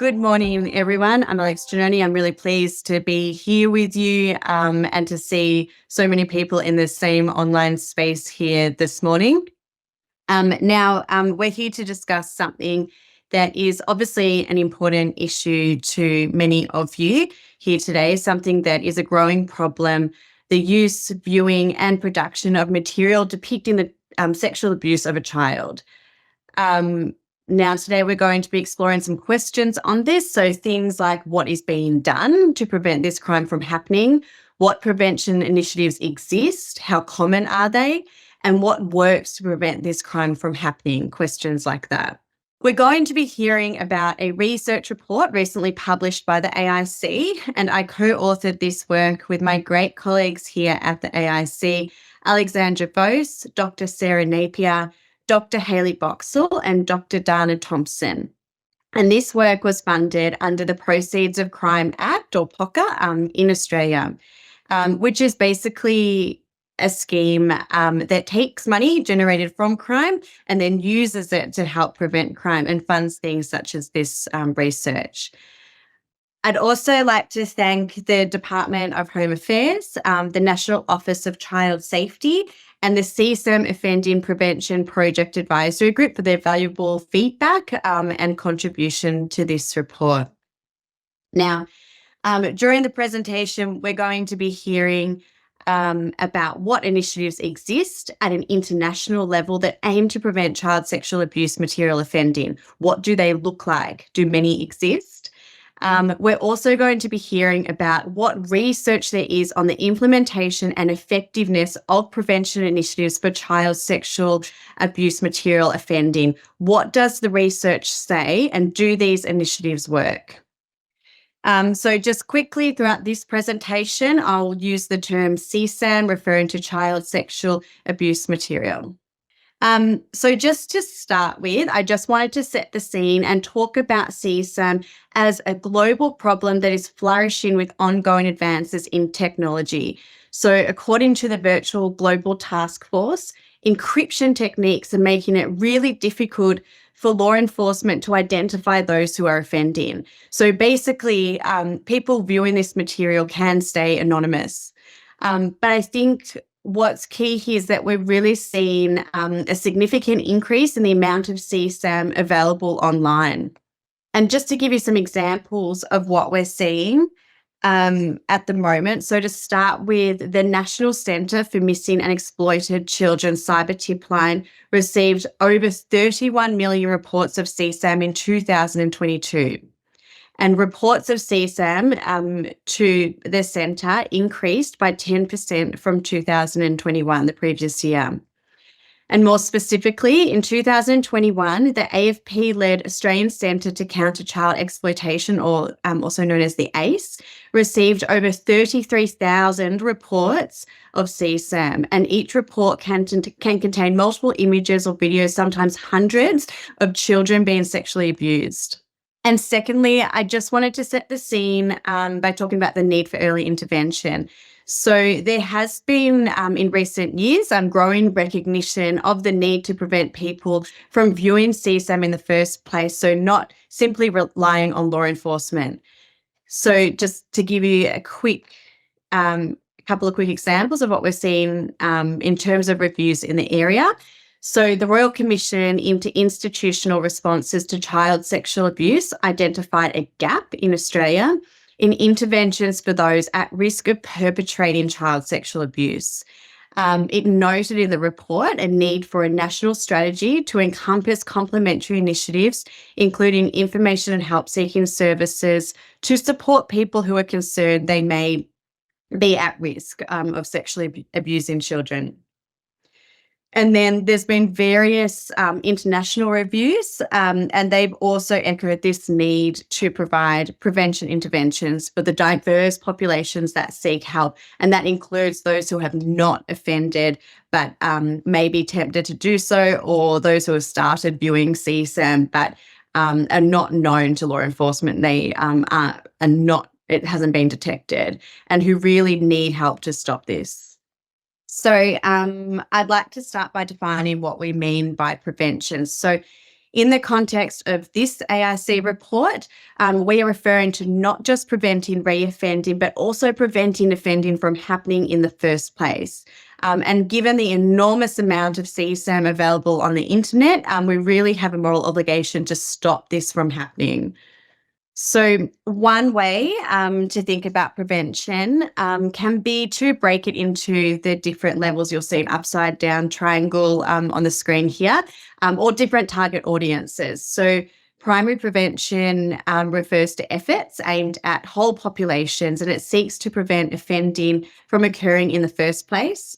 Good morning, everyone. I'm Alexandra Gannoni. I'm really pleased to be here with you and to see so many people in the same online space here this morning. We're here to discuss something that is obviously an important issue to many of you here today, something that is a growing problem: the use, viewing, and production of material depicting the sexual abuse of a child. Today we're going to be exploring some questions on this. So things like what is being done to prevent this crime from happening, what prevention initiatives exist, how common are they, and what works to prevent this crime from happening, questions like that. We're going to be hearing about a research report recently published by the AIC, and I co-authored this work with my great colleagues here at the AIC, Alexandra Voce, Dr. Sarah Napier, Dr. Hayley Boxall, and Dr. Thomsen. And this work was funded under the Proceeds of Crime Act, or POCA, in Australia, which is basically a scheme that takes money generated from crime and then uses it to help prevent crime and funds things such as this research. I'd also like to thank the Department of Home Affairs, the National Office of Child Safety, and the CSAM Offending Prevention Project Advisory Group for their valuable feedback and contribution to this report. Now, during the presentation, we're going to be hearing about what initiatives exist at an international level that aim to prevent child sexual abuse material offending. What do they look like? Do many exist? We're also going to be hearing about what research there is on the implementation and effectiveness of prevention initiatives for child sexual abuse material offending. What does the research say, and do these initiatives work? So just quickly throughout this presentation, I'll use the term CSAM, referring to child sexual abuse material. So just to start with, I just wanted to set the scene and talk about CSAM as a global problem that is flourishing with ongoing advances in technology. So according to the Virtual Global Task Force, encryption techniques are making it really difficult for law enforcement to identify those who are offending. So basically, people viewing this material can stay anonymous. But I think what's key here is that we're really seeing a significant increase in the amount of CSAM available online. And just to give you some examples of what we're seeing at the moment, so to start with, the National Centre for Missing and Exploited Children cyber tip line received over 31 million reports of CSAM in 2022. And reports of CSAM to the centre increased by 10% from 2021, the previous year. And more specifically, in 2021, the AFP-led Australian Centre to Counter Child Exploitation, or also known as the AIC, received over 33,000 reports of CSAM, and each report can contain multiple images or videos, sometimes hundreds, of children being sexually abused. And secondly, I just wanted to set the scene by talking about the need for early intervention. So there has been, in recent years, growing recognition of the need to prevent people from viewing CSAM in the first place, so not simply relying on law enforcement. So just to give you a couple of quick examples of what we're seeing in terms of reviews in the area. So the Royal Commission into Institutional Responses to Child Sexual Abuse identified a gap in Australia in interventions for those at risk of perpetrating child sexual abuse. It noted in the report a need for a national strategy to encompass complementary initiatives, including information and help-seeking services, to support people who are concerned they may be at risk of sexually abusing children. And then there's been various international reviews, and they've also echoed this need to provide prevention interventions for the diverse populations that seek help. And that includes those who have not offended but may be tempted to do so, or those who have started viewing CSAM but are not known to law enforcement. They it hasn't been detected, and who really need help to stop this. So I'd like to start by defining what we mean by prevention. So In the context of this AIC report, we are referring to not just preventing reoffending, but also preventing offending from happening in the first place. And given the enormous amount of CSAM available on the internet, we really have a moral obligation to stop this from happening. So one way to think about prevention can be to break it into the different levels. You'll see an upside down triangle on the screen here, or different target audiences. So primary prevention refers to efforts aimed at whole populations, and it seeks to prevent offending from occurring in the first place.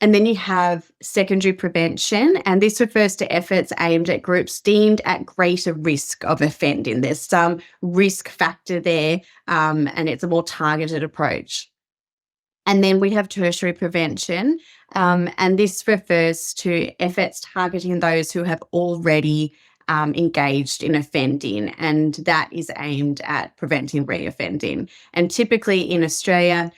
And then you have secondary prevention, and this refers to efforts aimed at groups deemed at greater risk of offending. There's some risk factor there, and it's a more targeted approach. And then we have tertiary prevention, and this refers to efforts targeting those who have already engaged in offending, and that is aimed at preventing reoffending. And typically in Australia,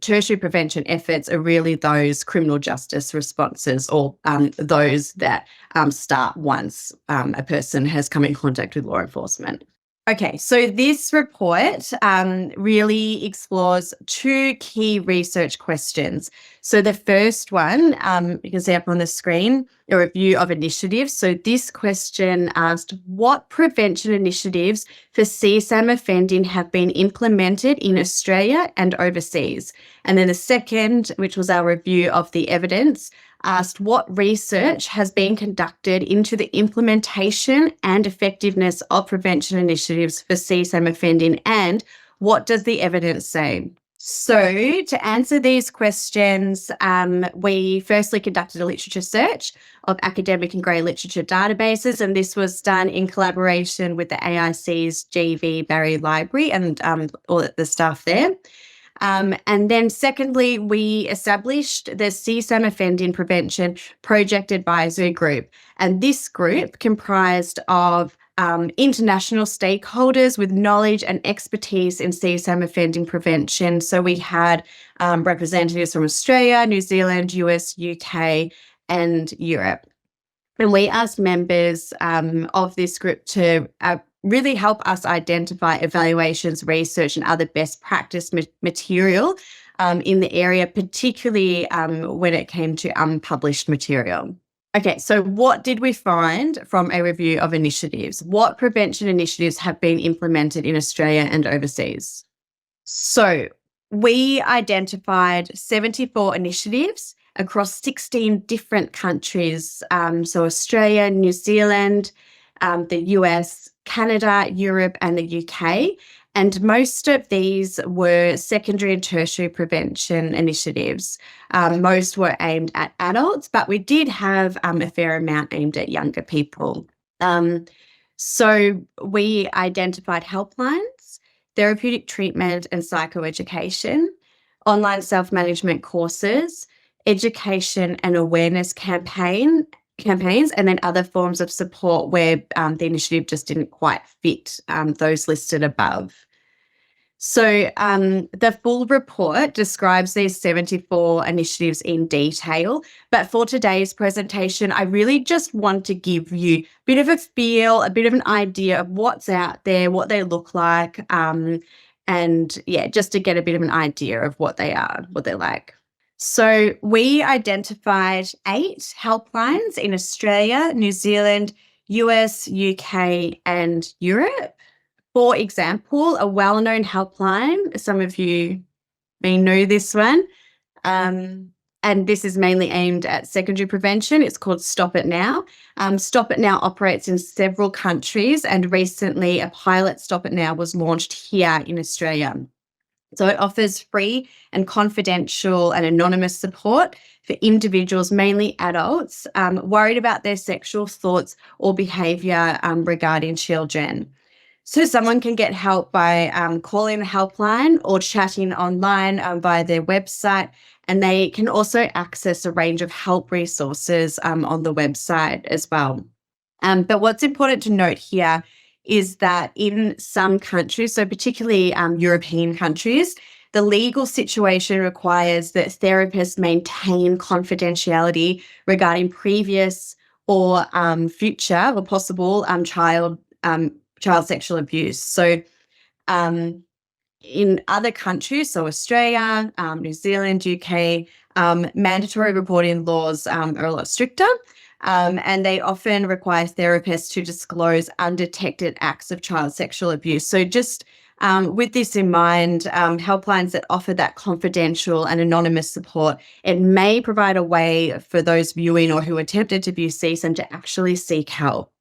tertiary prevention efforts are really those criminal justice responses, or those that start once a person has come in contact with law enforcement. Okay, so this report really explores two key research questions. So the first one, you can see up on the screen, a review of initiatives. So this question asked, what prevention initiatives for CSAM offending have been implemented in Australia and overseas? And then the second, which was our review of the evidence, asked what research has been conducted into the implementation and effectiveness of prevention initiatives for CSAM offending, and what does the evidence say? So to answer these questions, we firstly conducted a literature search of academic and grey literature databases, and this was done in collaboration with the AIC's GV Barry Library and all the staff there. And then secondly, we established the CSAM Offending Prevention Project Advisory Group. And this group comprised of international stakeholders with knowledge and expertise in CSAM offending prevention. So we had representatives from Australia, New Zealand, US, UK, and Europe. And we asked members of this group to really help us identify evaluations, research, and other best practice material in the area, particularly when it came to unpublished material. Okay, so what did we find from a review of initiatives? What prevention initiatives have been implemented in Australia and overseas? So we identified 74 initiatives across 16 different countries. So Australia, New Zealand, the US, Canada, Europe, and the UK. And most of these were secondary and tertiary prevention initiatives. Most were aimed at adults, but we did have a fair amount aimed at younger people. So we identified helplines, therapeutic treatment and psychoeducation, online self-management courses, education and awareness campaigns, and then other forms of support where the initiative just didn't quite fit those listed above. So the full report describes these 74 initiatives in detail, but for today's presentation, I really just want to give you a bit of a feel, a bit of an idea of what's out there, what they look like, and yeah, just to get a bit of an idea of what they are, what they're like. So we identified 8 helplines in Australia, New Zealand, US, UK, and Europe. For example, a well-known helpline, some of you may know this one, and this is mainly aimed at secondary prevention. It's called Stop It Now. Stop It Now operates in several countries, and recently a pilot Stop It Now was launched here in Australia. So it offers free and confidential and anonymous support for individuals, mainly adults, worried about their sexual thoughts or behaviour regarding children. So someone can get help by calling the helpline or chatting online via their website, and they can also access a range of help resources on the website as well. But what's important to note here is that in some countries, so particularly European countries, the legal situation requires that therapists maintain confidentiality regarding previous or future or possible child sexual abuse. So in other countries, so Australia, New Zealand, UK, mandatory reporting laws are a lot stricter, and they often require therapists to disclose undetected acts of child sexual abuse. So just with this in mind, helplines that offer that confidential and anonymous support, it may provide a way for those viewing or who are tempted to view CSAM to actually seek help.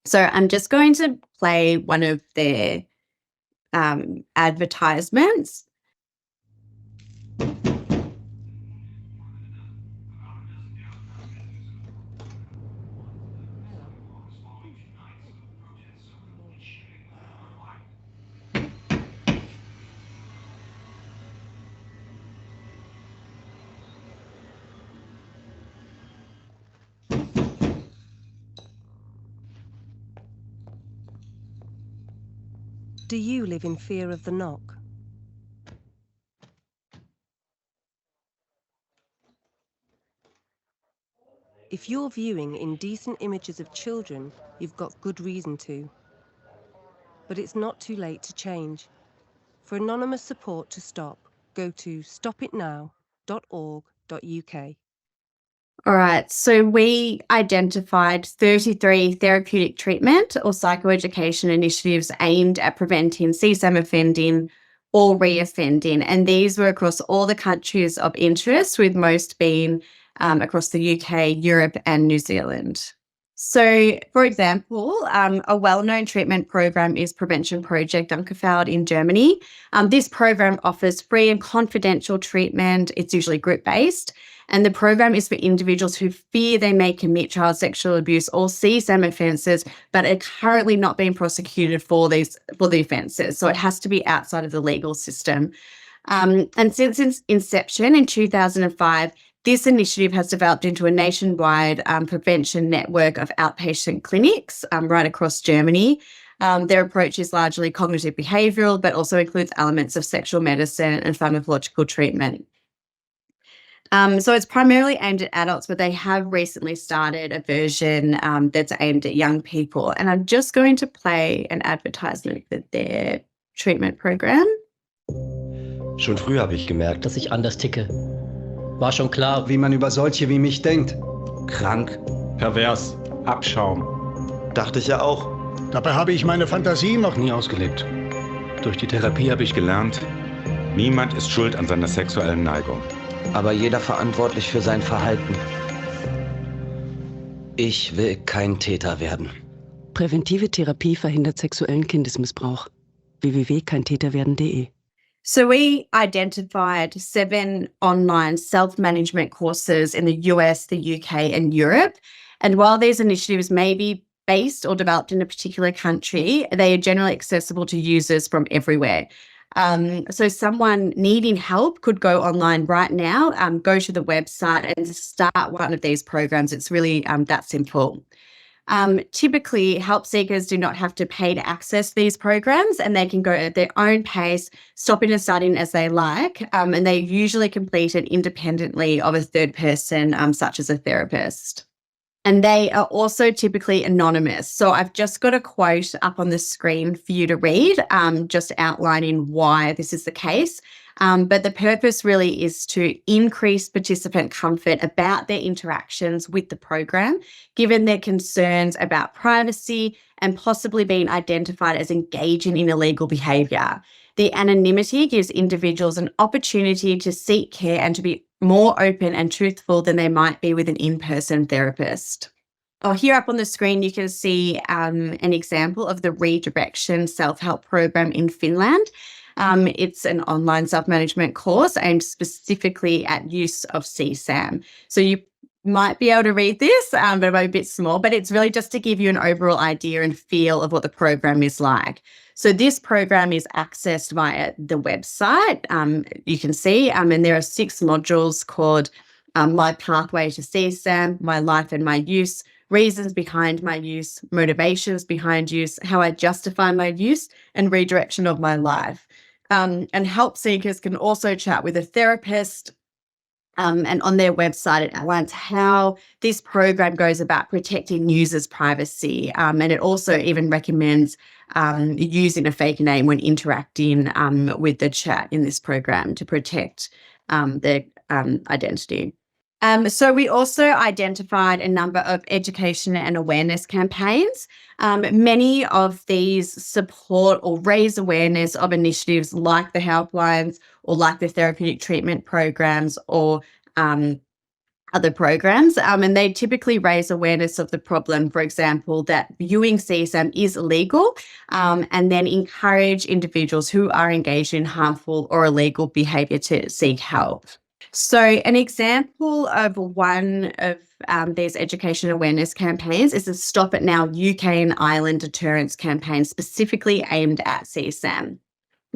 So I'm just going to play one of their advertisements. Do you live in fear of the knock? If you're viewing indecent images of children, you've got good reason to. But it's not too late to change. For anonymous support to stop, go to stopitnow.org.uk. All right, so we identified 33 therapeutic treatment or psychoeducation initiatives aimed at preventing CSAM offending or reoffending, and these were across all the countries of interest, with most being across the UK, Europe and New Zealand. So, for example, a well-known treatment program is Prevention Project Dunkelfeld in Germany. This program offers free and confidential treatment. It's usually group-based. And the program is for individuals who fear they may commit child sexual abuse or CSAM offences, but are currently not being prosecuted for the offences. So it has to be outside of the legal system. And since its inception in 2005, this initiative has developed into a nationwide prevention network of outpatient clinics right across Germany. Their approach is largely cognitive behavioural, but also includes elements of sexual medicine and pharmacological treatment. So it's primarily aimed at adults, but they have recently started a version that's aimed at young people. And I'm just going to play an advertisement for their treatment program. Schon früh habe ich gemerkt, dass ich anders ticke. War schon klar, wie man über solche wie mich denkt. krank. Pervers, Abschaum. Dachte ich ja auch. Dabei habe ich meine Fantasie noch nie ausgelebt. Durch die Therapie habe ich gelernt, niemand ist schuld an seiner sexuellen Neigung. Aber jeder verantwortlich für sein Verhalten. Ich will kein Täter werden. Präventive Therapie verhindert sexuellen Kindesmissbrauch. www.keintäterwerden.de. So we identified 7 online self-management courses in the US, the UK and Europe. And while these initiatives may be based or developed in a particular country, they are generally accessible to users from everywhere. So someone needing help could go online right now, go to the website and start one of these programs. It's really that simple. Typically, help seekers do not have to pay to access these programs, and they can go at their own pace, stopping and starting as they like, and they're usually completed independently of a third person, such as a therapist. And they are also typically anonymous. So I've just got a quote up on the screen for you to read, just outlining why this is the case. But the purpose really is to increase participant comfort about their interactions with the program, given their concerns about privacy and possibly being identified as engaging in illegal behaviour. The anonymity gives individuals an opportunity to seek care and to be more open and truthful than they might be with an in-person therapist. Here up on the screen, you can see an example of the Redirection Self-Help Program in Finland. It's an online self-management course aimed specifically at use of CSAM. So you might be able to read this, but it might be a bit small, but it's really just to give you an overall idea and feel of what the program is like. So this program is accessed via the website, you can see, and there are 6 modules called My Pathway to CSAM, My Life and My Use, Reasons Behind My Use, Motivations Behind Use, How I Justify My Use, and Redirection of My Life. And help seekers can also chat with a therapist And on their website, it outlines how this program goes about protecting users' privacy. And it also even recommends using a fake name when interacting with the chat in this program to protect their identity. So we also identified a number of education and awareness campaigns. Many of these support or raise awareness of initiatives like the helplines or like the therapeutic treatment programs or other programs. And they typically raise awareness of the problem, for example, that viewing CSAM is illegal, and then encourage individuals who are engaged in harmful or illegal behaviour to seek help. So an example of one of these education awareness campaigns is the Stop It Now UK and Ireland deterrence campaign specifically aimed at CSAM.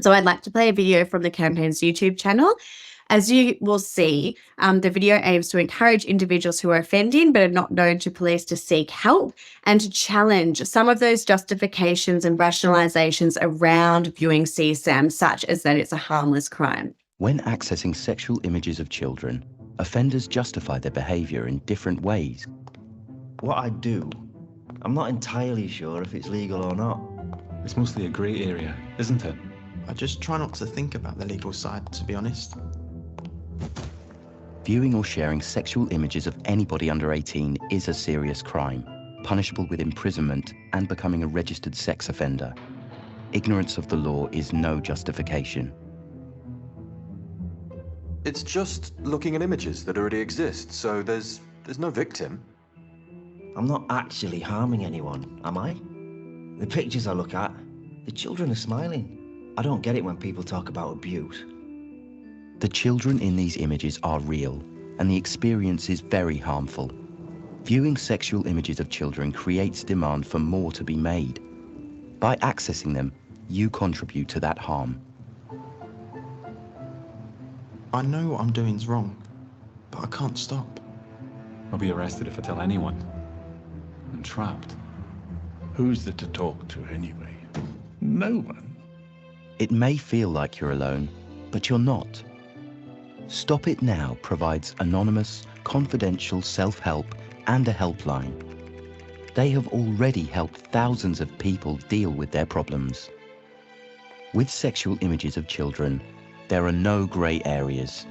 So I'd like to play a video from the campaign's YouTube channel. As you will see, the video aims to encourage individuals who are offending but are not known to police to seek help and to challenge some of those justifications and rationalisations around viewing CSAM, such as that it's a harmless crime. When accessing sexual images of children, offenders justify their behaviour in different ways. What I do, I'm not entirely sure if it's legal or not. It's mostly a grey area, isn't it? I just try not to think about the legal side, to be honest. Viewing or sharing sexual images of anybody under 18 is a serious crime, punishable with imprisonment and becoming a registered sex offender. Ignorance of the law is no justification. It's just looking at images that already exist, so there's no victim. I'm not actually harming anyone, am I? The pictures I look at, the children are smiling. I don't get it when people talk about abuse. The children in these images are real, and the experience is very harmful. Viewing sexual images of children creates demand for more to be made. By accessing them, you contribute to that harm. I know what I'm doing is wrong, but I can't stop. I'll be arrested if I tell anyone. I'm trapped. Who's there to talk to anyway? No one. It may feel like you're alone, but you're not. Stop It Now provides anonymous, confidential self-help and a helpline. They have already helped thousands of people deal with their problems. With sexual images of children, there are no grey areas,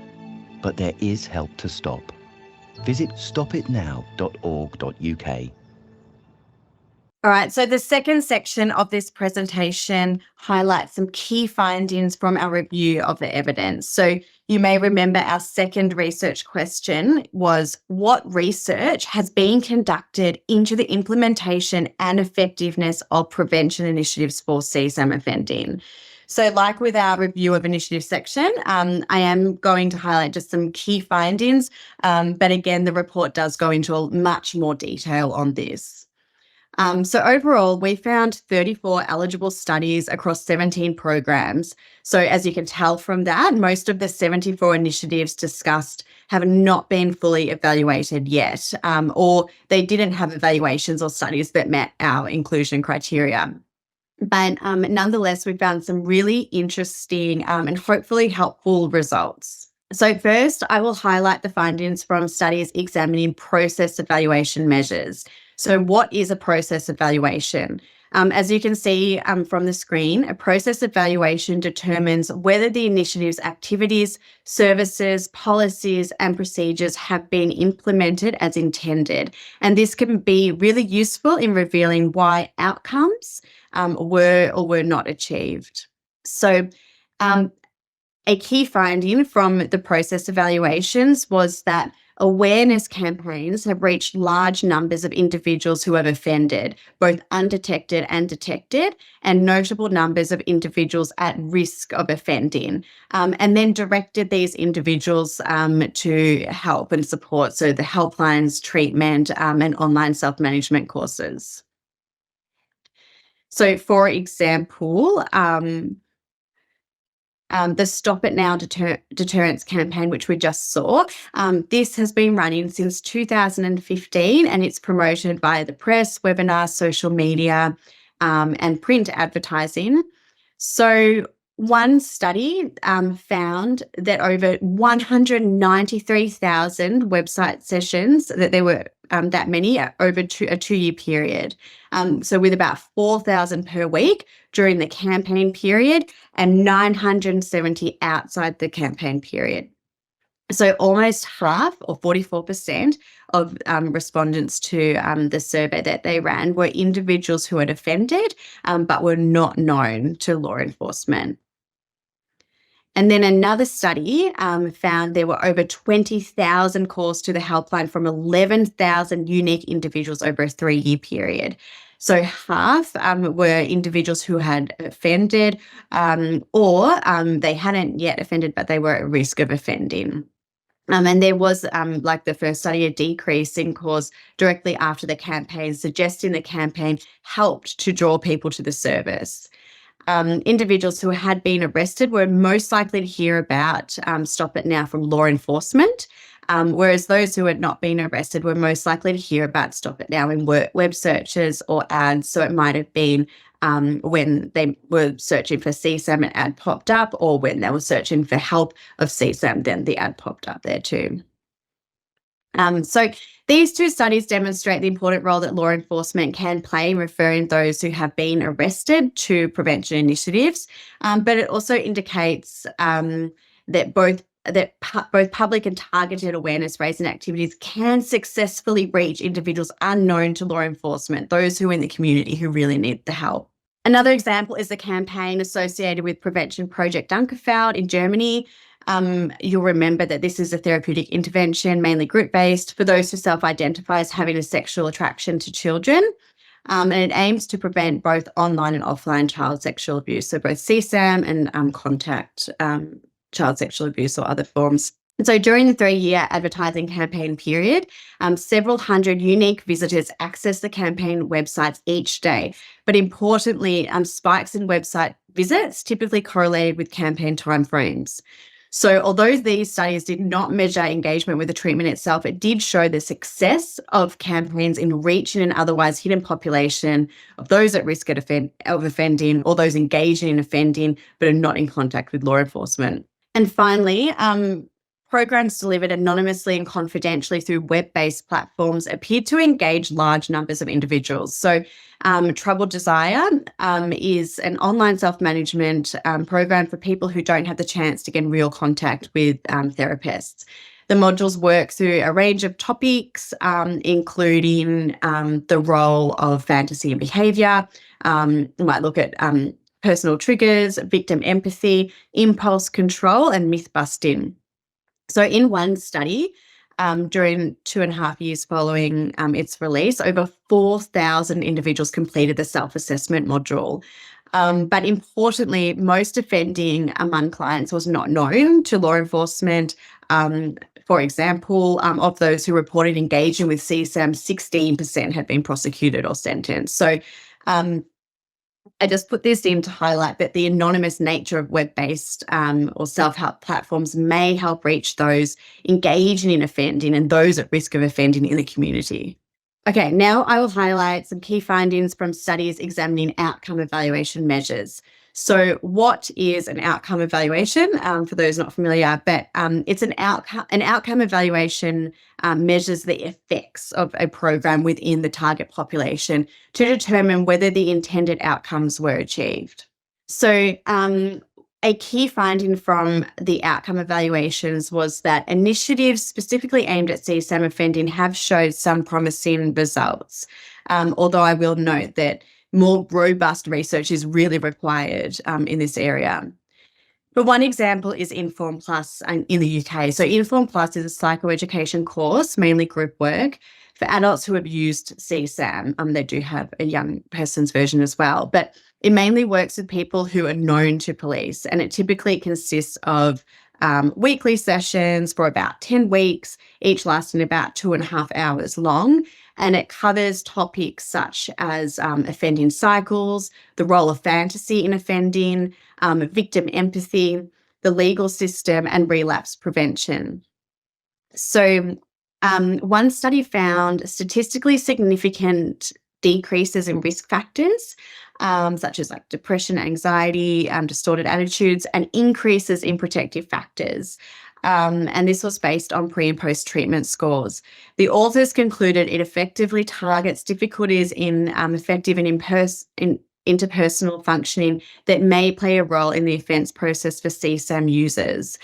but there is help to stop. Visit stopitnow.org.uk. All right, so the second section of this presentation highlights some key findings from our review of the evidence. So you may remember our second research question was, what research has been conducted into the implementation and effectiveness of prevention initiatives for CSAM offending? So like with our review of initiative section, I am going to highlight just some key findings, but again, the report does go into much more detail on this. So overall, we found 34 eligible studies across 17 programs. So as you can tell from that, most of the 74 initiatives discussed have not been fully evaluated yet, or they didn't have evaluations or studies that met our inclusion criteria. But nonetheless, we found some really interesting and hopefully helpful results. So first, I will highlight the findings from studies examining process evaluation measures. So what is a process evaluation? As you can see from the screen, a process evaluation determines whether the initiative's activities, services, policies, and procedures have been implemented as intended. And this can be really useful in revealing why outcomes were or were not achieved. So a key finding from the process evaluations was that awareness campaigns have reached large numbers of individuals who have offended, both undetected and detected, and notable numbers of individuals at risk of offending, and then directed these individuals to help and support, so the helplines, treatment, and online self-management courses. So, for example, the Stop It Now deterrence campaign, which we just saw, this has been running since 2015, and it's promoted by the press, webinars, social media, and print advertising. So one study found that over 193,000 website sessions, that there were that many over a 2-year period. So with about 4,000 per week during the campaign period and 970 outside the campaign period. So almost half, or 44%, of respondents to the survey that they ran were individuals who had offended but were not known to law enforcement. And then another study found there were over 20,000 calls to the helpline from 11,000 unique individuals over a 3-year period. So half were individuals who had offended or they hadn't yet offended, but they were at risk of offending. And there was, like the first study, a decrease in calls directly after the campaign, suggesting the campaign helped to draw people to the service. Individuals who had been arrested were most likely to hear about Stop It Now from law enforcement, whereas those who had not been arrested were most likely to hear about Stop It Now in web searches or ads. So it might have been when they were searching for CSAM, an ad popped up, or when they were searching for help of CSAM, then the ad popped up there too. So these two studies demonstrate the important role that law enforcement can play in referring those who have been arrested to prevention initiatives, but it also indicates that both public and targeted awareness raising activities can successfully reach individuals unknown to law enforcement, those who are in the community who really need the help. Another example is the campaign associated with Prevention Project Dunkelfeld in Germany. You'll remember that this is a therapeutic intervention, mainly group-based, for those who self-identify as having a sexual attraction to children. And it aims to prevent both online and offline child sexual abuse, so both CSAM and contact child sexual abuse or other forms. And so during the 3-year advertising campaign period, several hundred unique visitors access the campaign websites each day. But importantly, spikes in website visits typically correlated with campaign timeframes. So although these studies did not measure engagement with the treatment itself, it did show the success of campaigns in reaching an otherwise hidden population of those at risk of offending or those engaging in offending but are not in contact with law enforcement. And finally, programs delivered anonymously and confidentially through web-based platforms appeared to engage large numbers of individuals. So Troubled Desire is an online self-management program for people who don't have the chance to get in real contact with therapists. The modules work through a range of topics, including the role of fantasy and behaviour. We might look at personal triggers, victim empathy, impulse control, and myth busting. So in one study, during 2.5 years following its release, over 4,000 individuals completed the self-assessment module. But importantly, most offending among clients was not known to law enforcement. For example, of those who reported engaging with CSAM, 16% had been prosecuted or sentenced. So I just put this in to highlight that the anonymous nature of web-based or self-help platforms may help reach those engaging in offending and those at risk of offending in the community. Okay, now I will highlight some key findings from studies examining outcome evaluation measures. So what is an outcome evaluation? For those not familiar, but it's an outcome evaluation measures the effects of a program within the target population to determine whether the intended outcomes were achieved. So a key finding from the outcome evaluations was that initiatives specifically aimed at CSAM offending have showed some promising results, although I will note that more robust research is really required in this area. But one example is Inform Plus in the UK. So Inform Plus is a psychoeducation course, mainly group work, for adults who have used CSAM. They do have a young person's version as well, but it mainly works with people who are known to police, and it typically consists of weekly sessions for about 10 weeks, each lasting about 2.5 hours long. And it covers topics such as offending cycles, the role of fantasy in offending, victim empathy, the legal system, and relapse prevention. So one study found statistically significant decreases in risk factors, such as like depression, anxiety, distorted attitudes, and increases in protective factors. And this was based on pre and post treatment scores. The authors concluded it effectively targets difficulties in effective and interpersonal functioning that may play a role in the offence process for CSAM users.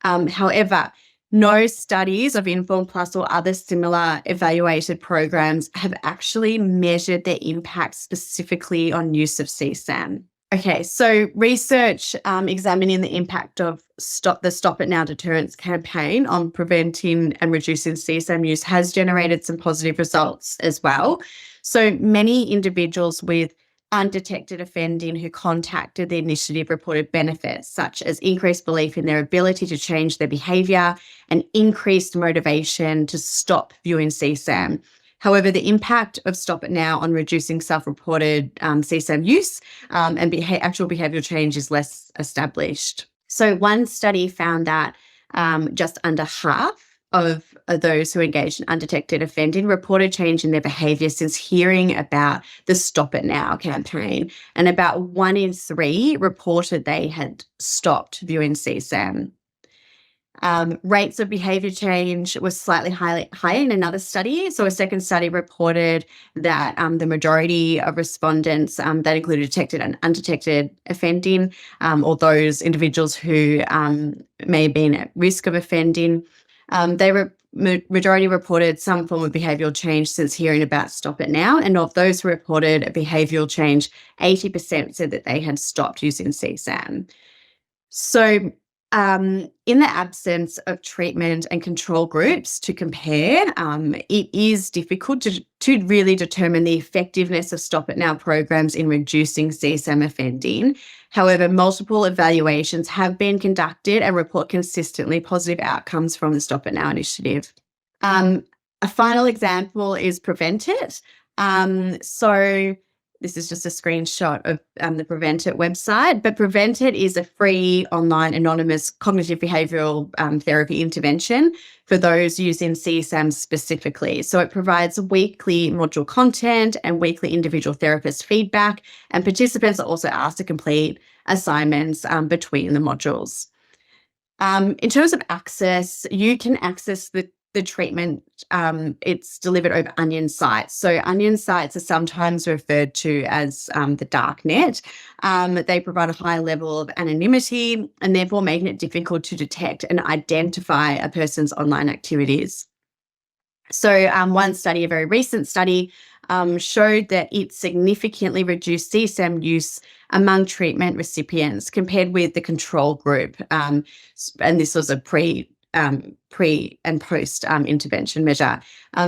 However, no studies of Inform Plus or other similar evaluated programs have actually measured their impact specifically on use of CSAM. Okay, so research examining the impact of the Stop It Now deterrence campaign on preventing and reducing CSAM use has generated some positive results as well. So many individuals with undetected offending who contacted the initiative reported benefits such as increased belief in their ability to change their behaviour and increased motivation to stop viewing CSAM. However, the impact of Stop It Now on reducing self-reported CSAM use and actual behavioural change is less established. So one study found that just under half of those who engaged in undetected offending reported change in their behaviour since hearing about the Stop It Now campaign, and about 1 in 3 reported they had stopped viewing CSAM. Rates of behaviour change was slightly higher in another study. So a second study reported that the majority of respondents that included detected and undetected offending, or those individuals who may have been at risk of offending, majority reported some form of behavioural change since hearing about Stop It Now. And of those who reported a behavioural change, 80% said that they had stopped using CSAM. So in the absence of treatment and control groups to compare, it is difficult to really determine the effectiveness of Stop It Now programs in reducing CSAM offending. However, multiple evaluations have been conducted and report consistently positive outcomes from the Stop It Now initiative. A final example is Prevent It. So this is just a screenshot of the Prevent It website, but Prevent It is a free online anonymous cognitive behavioural therapy intervention for those using CSAM specifically. So it provides weekly module content and weekly individual therapist feedback, and participants are also asked to complete assignments between the modules. In terms of access, you can access the treatment, it's delivered over onion sites. So onion sites are sometimes referred to as the dark net. They provide a high level of anonymity and therefore making it difficult to detect and identify a person's online activities. So one study, a very recent study, showed that it significantly reduced CSAM use among treatment recipients compared with the control group. And this was a pre and post intervention measure.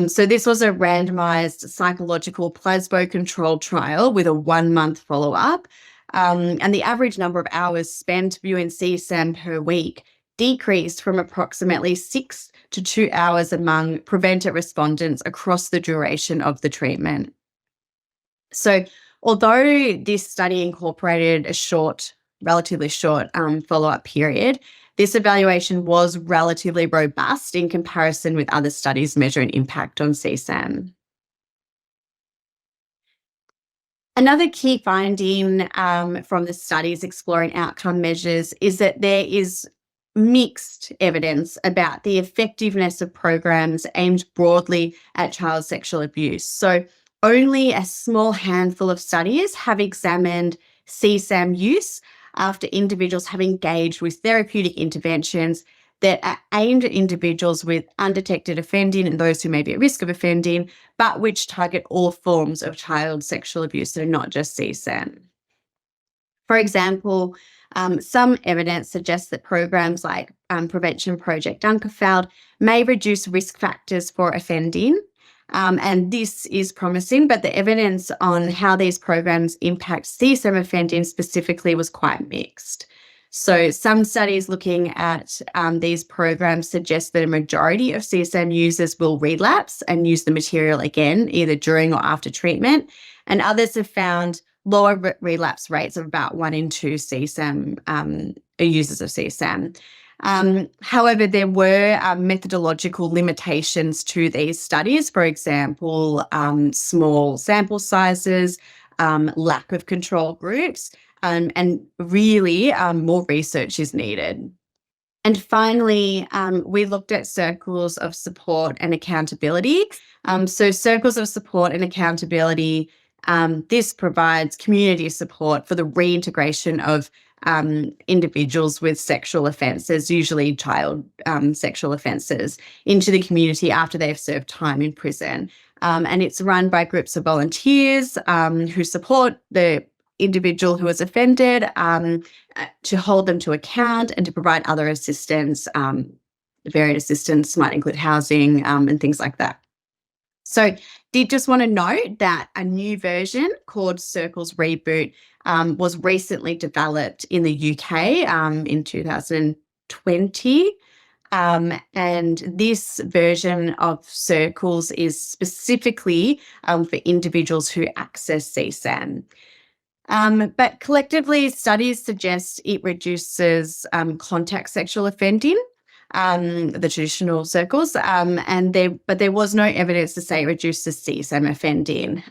So this was a randomized psychological placebo-controlled trial with a 1-month follow-up. And the average number of hours spent viewing CSAM per week decreased from approximately 6 to 2 hours among Prevent It respondents across the duration of the treatment. So although this study incorporated a relatively short follow-up period, this evaluation was relatively robust in comparison with other studies measuring impact on CSAM. Another key finding from the studies exploring outcome measures is that there is mixed evidence about the effectiveness of programs aimed broadly at child sexual abuse. So only a small handful of studies have examined CSAM use after individuals have engaged with therapeutic interventions that are aimed at individuals with undetected offending and those who may be at risk of offending, but which target all forms of child sexual abuse, so not just CSAM. For example, some evidence suggests that programs like Prevention Project Dunkerveld may reduce risk factors for offending. And this is promising, but the evidence on how these programs impact CSAM offending specifically was quite mixed. So some studies looking at these programs suggest that a majority of CSAM users will relapse and use the material again, either during or after treatment. And others have found lower relapse rates of about 1 in 2 CSAM users of CSAM. However, there were methodological limitations to these studies. For example, small sample sizes, lack of control groups, and really more research is needed. And finally, we looked at circles of support and accountability. So circles of support and accountability, this provides community support for the reintegration of individuals with sexual offences, usually child sexual offences, into the community after they've served time in prison. And it's run by groups of volunteers who support the individual who has offended, to hold them to account and to provide other assistance. Varied assistance might include housing and things like that. So did just want to note that a new version called Circles Reboot was recently developed in the UK in 2020. And this version of Circles is specifically for individuals who access CSAM. But collectively, studies suggest it reduces contact sexual offending, the traditional circles, but there was no evidence to say it reduces CSAM offending.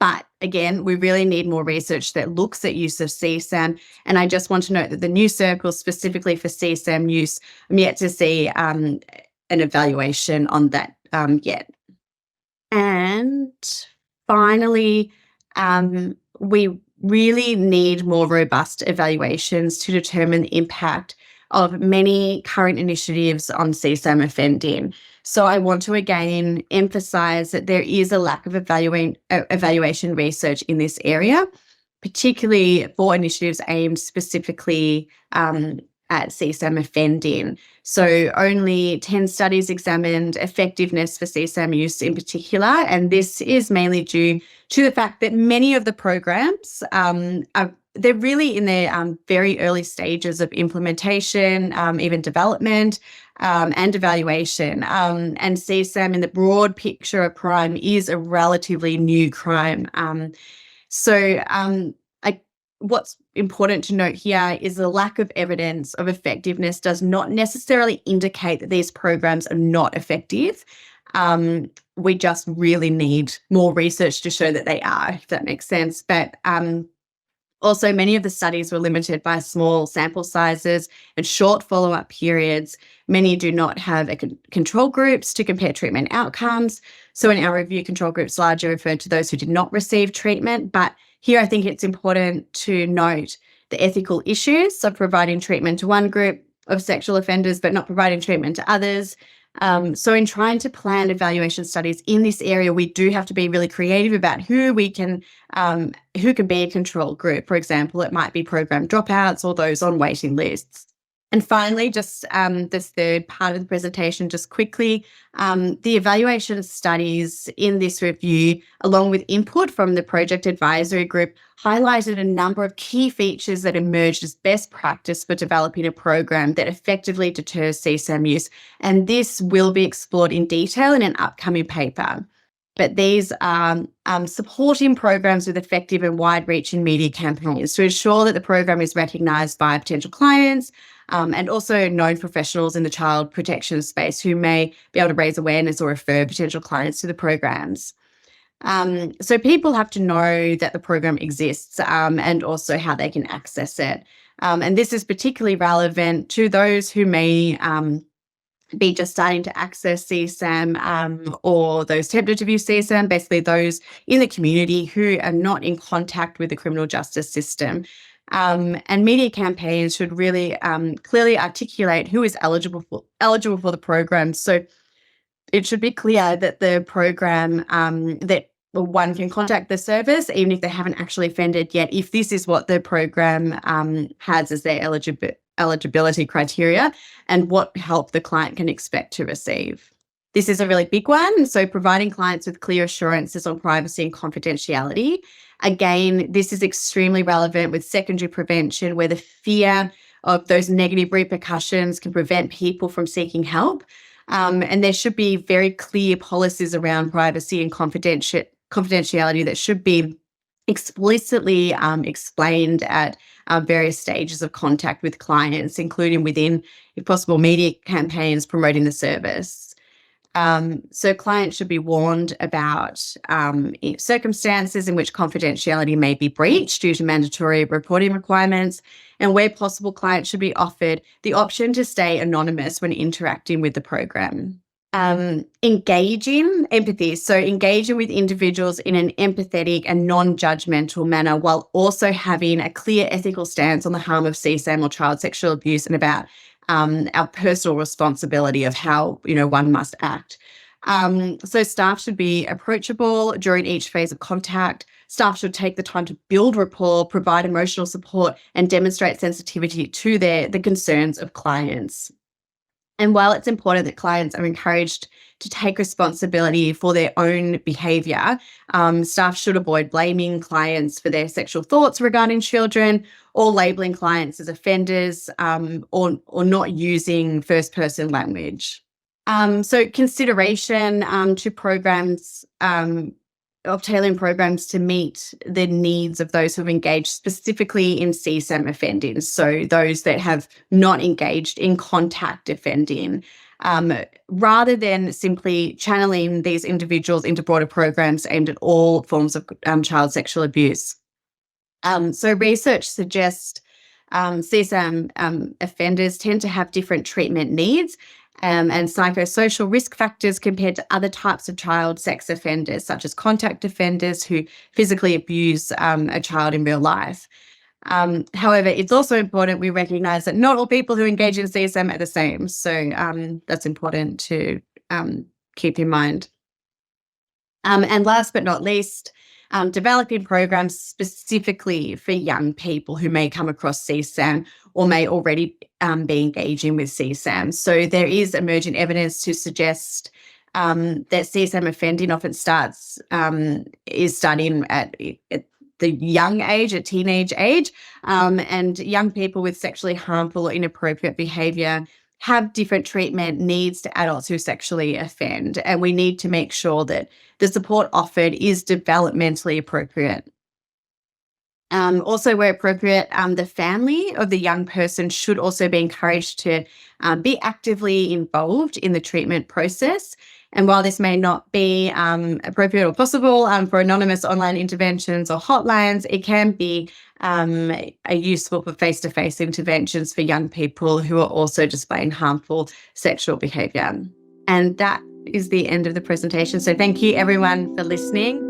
But again, we really need more research that looks at use of CSAM. And I just want to note that the new circles specifically for CSAM use, I'm yet to see an evaluation on that yet. And finally, we really need more robust evaluations to determine the impact of many current initiatives on CSAM offending. So I want to again emphasise that there is a lack of evaluation research in this area, particularly for initiatives aimed specifically at CSAM offending. So only 10 studies examined effectiveness for CSAM use in particular, and this is mainly due to the fact that many of the programs they're really in their very early stages of implementation, even development and evaluation. And CSAM in the broad picture of crime is a relatively new crime. What's important to note here is the lack of evidence of effectiveness does not necessarily indicate that these programs are not effective. We just really need more research to show that they are, if that makes sense. But also, many of the studies were limited by small sample sizes and short follow-up periods. Many do not have control groups to compare treatment outcomes. So in our review, control groups largely referred to those who did not receive treatment. But here I think it's important to note the ethical issues of providing treatment to one group of sexual offenders but not providing treatment to others. So in trying to plan evaluation studies in this area, we do have to be really creative about who can be a control group. For example, it might be program dropouts or those on waiting lists. And finally, just this third part of the presentation, just quickly, the evaluation studies in this review, along with input from the project advisory group, highlighted a number of key features that emerged as best practice for developing a program that effectively deters CSAM use. And this will be explored in detail in an upcoming paper. But these are supporting programs with effective and wide-reaching media campaigns to ensure that the program is recognised by potential clients and also known professionals in the child protection space who may be able to raise awareness or refer potential clients to the programs. So people have to know that the program exists and also how they can access it. And this is particularly relevant to those who may be just starting to access CSAM or those tempted to view CSAM, basically those in the community who are not in contact with the criminal justice system. And media campaigns should really clearly articulate who is eligible for the program. So it should be clear that the program that one can contact the service even if they haven't actually offended yet, if this is what the program has as their eligibility criteria and what help the client can expect to receive. This is a really big one. So providing clients with clear assurances on privacy and confidentiality. Again, this is extremely relevant with secondary prevention where the fear of those negative repercussions can prevent people from seeking help. And there should be very clear policies around privacy and confidentiality that should be explicitly explained at various stages of contact with clients, including within, if possible, media campaigns promoting the service. So clients should be warned about circumstances in which confidentiality may be breached due to mandatory reporting requirements, and where possible, clients should be offered the option to stay anonymous when interacting with the program. Engaging empathy, so engaging with individuals in an empathetic and non-judgmental manner, while also having a clear ethical stance on the harm of CSAM or child sexual abuse, and about our personal responsibility of how one must act. So staff should be approachable during each phase of contact. Staff should take the time to build rapport, provide emotional support, and demonstrate sensitivity to the concerns of clients. And while it's important that clients are encouraged to take responsibility for their own behaviour, staff should avoid blaming clients for their sexual thoughts regarding children, or labelling clients as offenders, or not using first-person language. So consideration to programs, of tailoring programs to meet the needs of those who have engaged specifically in CSAM offending, so those that have not engaged in contact offending, rather than simply channeling these individuals into broader programs aimed at all forms of child sexual abuse. So research suggests CSAM offenders tend to have different treatment needs and psychosocial risk factors compared to other types of child sex offenders, such as contact offenders who physically abuse a child in real life. However, it's also important we recognise that not all people who engage in CSAM are the same. So that's important to keep in mind. And last but not least, developing programs specifically for young people who may come across CSAM or may already be engaging with CSAM. So there is emergent evidence to suggest that CSAM offending often is starting at the young age, at teenage age, and young people with sexually harmful or inappropriate behaviour have different treatment needs to adults who sexually offend, and we need to make sure that the support offered is developmentally appropriate. Also, where appropriate, the family of the young person should also be encouraged to be actively involved in the treatment process. And while this may not be appropriate or possible for anonymous online interventions or hotlines, it can be useful for face-to-face interventions for young people who are also displaying harmful sexual behaviour. And that is the end of the presentation. So thank you everyone for listening.